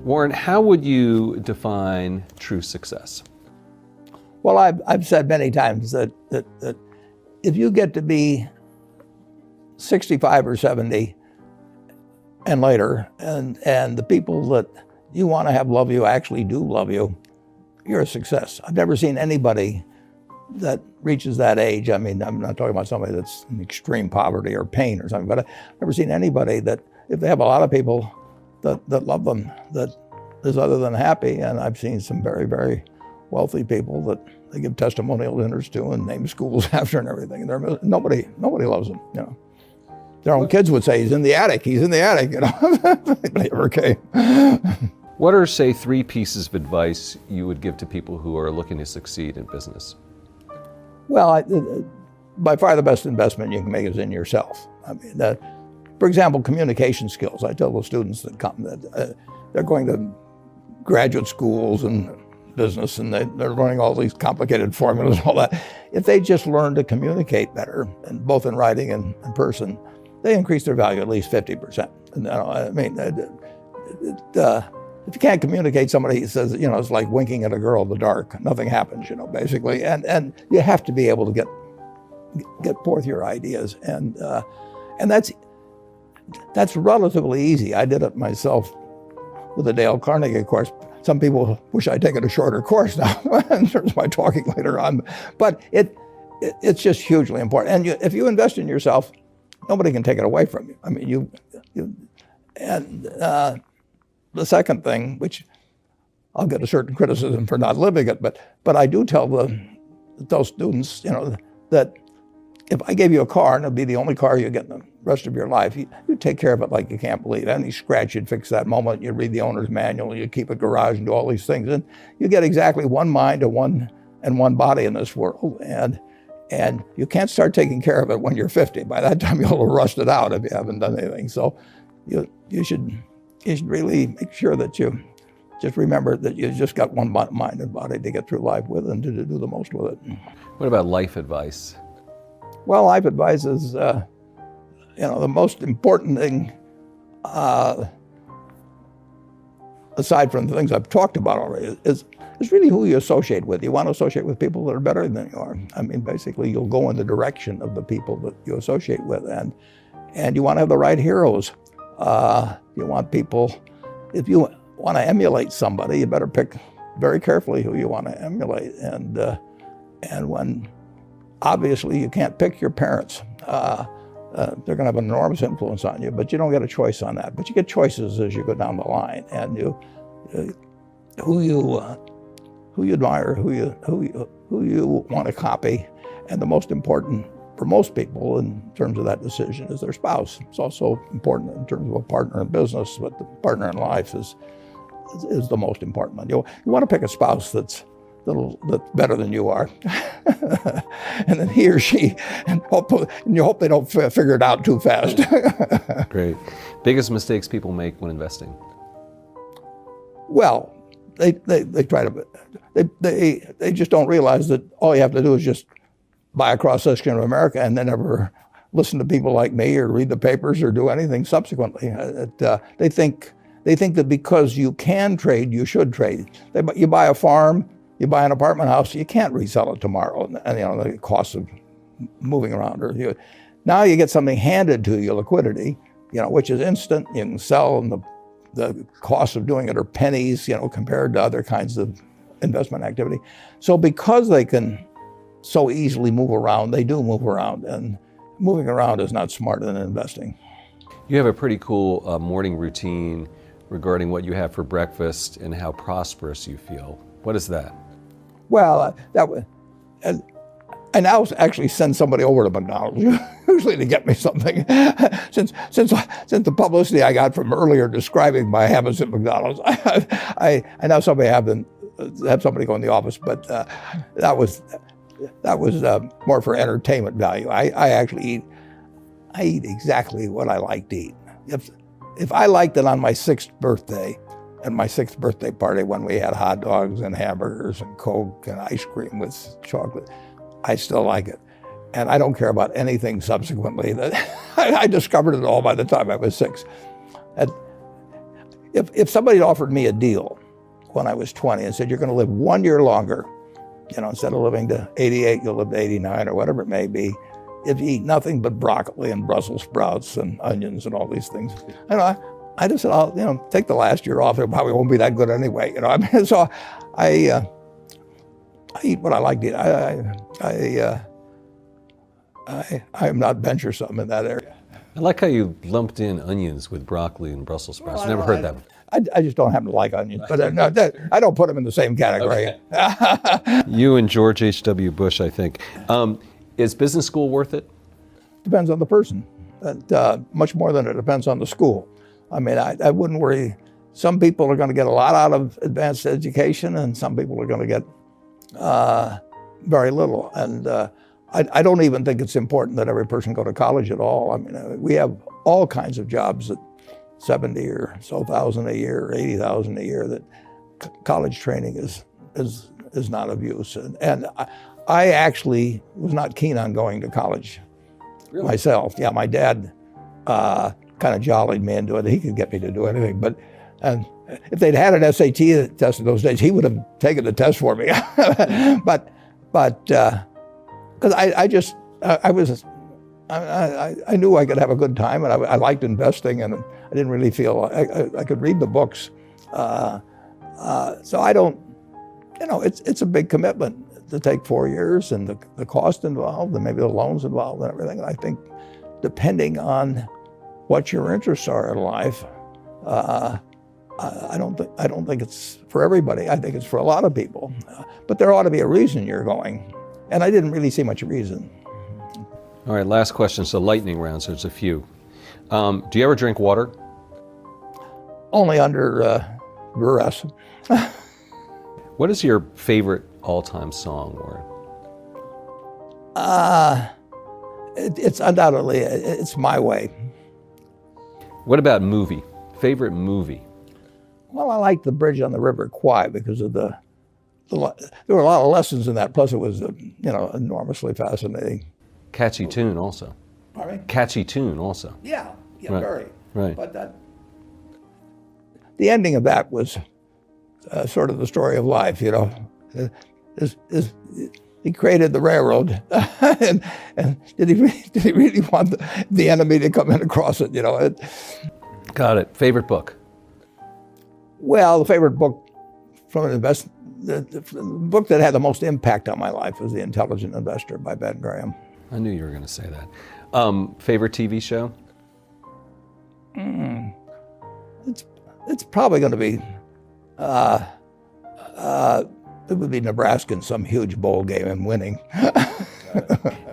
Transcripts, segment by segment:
Warren, how would you define true success? Well, I've said many times that if you get to be 65 or 70 and later, and the people that you want to have love you actually do love you, you're a success. I've never seen anybody that reaches that age. I mean, I'm not talking about somebody that's in extreme poverty or pain or something, but I've never seen anybody that, if they have a lot of people that love them, that is other than happy. And I've seen some very, very wealthy people that they give testimonial dinners to and name schools after and everything. And nobody loves them, you know. Their own kids would say, he's in the attic, you know. They never came. What are, say, 3 pieces of advice you would give to people who are looking to succeed in business? Well, by far the best investment you can make is in yourself. I mean, for example, communication skills. I tell the students that come that they're going to graduate schools and business, and they're learning all these complicated formulas and all that. If they just learn to communicate better, and both in writing and in person, they increase their value at least 50%. And, I mean, if you can't communicate, somebody says, you know, it's like winking at a girl in the dark. Nothing happens, you know, basically. And you have to be able to get forth your ideas, and that's relatively easy. I did it myself with the Dale Carnegie course. Some people wish I'd taken a shorter course now in terms of my talking later on, but it's just hugely important. And if you invest in yourself, nobody can take it away from you. I mean, the second thing, which I'll get a certain criticism for not living it, but I do tell those students, you know, that if I gave you a car and it'd be the only car you get in the rest of your life, you take care of it like you can't believe. Any scratch, you'd fix that moment. You'd read the owner's manual. You'd keep a garage and do all these things. And you get exactly one mind and one body in this world. And you can't start taking care of it when you're 50. By that time, you'll have rusted out if you haven't done anything. So you should really make sure that you just remember that you just got one mind and body to get through life with and to do the most with it. What about life advice? Well, life advice is, you know, the most important thing, aside from the things I've talked about already, is really who you associate with. You want to associate with people that are better than you are. I mean, basically, you'll go in the direction of the people that you associate with, and you want to have the right heroes. You want people, if you want to emulate somebody, you better pick very carefully who you want to emulate. And when obviously you can't pick your parents, they're going to have an enormous influence on you, but you don't get a choice on that. But you get choices as you go down the line, and who you admire, who you want to copy, and the most important for most people in terms of that decision is their spouse. It's also important in terms of a partner in business, but the partner in life is the most important one. You want to pick a spouse that's better than you are, and then he or she, and you hope they don't figure it out too fast. Great. Biggest mistakes people make when investing? Well, they try to, they just don't realize that all you have to do is just buy a cross-section of America and then never listen to people like me or read the papers or do anything subsequently. They think that because you can trade, you should trade. You buy a farm, you buy an apartment house, you can't resell it tomorrow, and you know the cost of moving around. Now you get something handed to you, liquidity, you know, which is instant. You can sell, and the cost of doing it are pennies, you know, compared to other kinds of investment activity. So because they can so easily move around, they do move around, and moving around is not smarter than investing. You have a pretty cool morning routine regarding what you have for breakfast and how prosperous you feel. What is that? Well, I now actually send somebody over to McDonald's usually to get me something. Since the publicity I got from earlier describing my habits at McDonald's, I now have somebody go in the office, but that was more for entertainment value. I eat exactly what I like to eat. If I liked it on my 6th birthday, at my 6th birthday party when we had hot dogs and hamburgers and Coke and ice cream with chocolate, I still like it. And I don't care about anything subsequently. I discovered it all by the time I was 6. if somebody offered me a deal when I was 20 and said, you're going to live 1 year longer, instead of living to 88, you'll live to 89 or whatever it may be, if you eat nothing but broccoli and Brussels sprouts and onions and all these things. I just said, I'll, take the last year off. It probably won't be that good anyway. So I eat what I like to eat. I'm not venturesome in that area. I like how you lumped in onions with broccoli and Brussels sprouts. Well, Never heard that. I just don't happen to like onions, but no, I don't put them in the same category. Okay. You and George H.W. Bush, I think. Is business school worth it? Depends on the person, and much more than it depends on the school. I mean, I wouldn't worry. Some people are going to get a lot out of advanced education, and some people are going to get very little. And I don't even think it's important that every person go to college at all. I mean, we have all kinds of jobs at 70 or so thousand a year, or 80,000 a year, that college training is not of use. And I actually was not keen on going to college myself. Yeah, my dad kind of jollied me into it. He could get me to do anything. But if they'd had an SAT test in those days, he would have taken the test for me. but because I knew I could have a good time, and I liked investing, and I didn't really feel I could read the books. So I don't, it's a big commitment to take 4 years, and the cost involved, and maybe the loans involved, and everything. And I think depending on what your interests are in life, I don't think it's for everybody. I think it's for a lot of people, but there ought to be a reason you're going, and I didn't really see much reason. All right, last question. So lightning round, so there's a few. Do you ever drink water? Only under duress. What is your favorite all-time song? It's undoubtedly, it's My Way. What about movie? Favorite movie? Well, I like The Bridge on the River Kwai because of there were a lot of lessons in that. Plus, it was enormously fascinating. Catchy tune, also. Pardon me? Catchy tune, also. Yeah, Right. Very. Right. But the ending of that was sort of the story of life. He created the railroad, and did he really want the enemy to come in across it? Got it. Favorite book? Well, the favorite book from an the book that had the most impact on my life was The Intelligent Investor by Ben Graham. I knew you were going to say that. Favorite TV show? It's probably going to be it would be Nebraska in some huge bowl game and winning.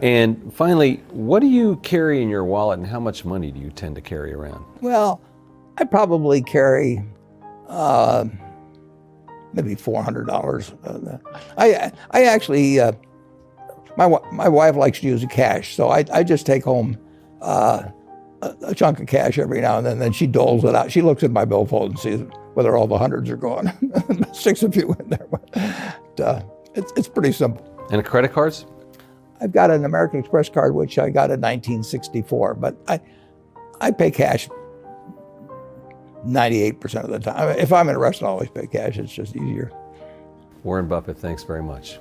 And finally, what do you carry in your wallet, and how much money do you tend to carry around? Well, I probably carry maybe $400. I actually, my wife likes to use cash, so I just take home a chunk of cash every now and then she doles it out. She looks at my billfold and sees whether all the hundreds are gone. Sticks a few in there. But, it's pretty simple. And credit cards? I've got an American Express card, which I got in 1964, but I pay cash 98% of the time. If I'm in a restaurant, I always pay cash. It's just easier. Warren Buffett, thanks very much.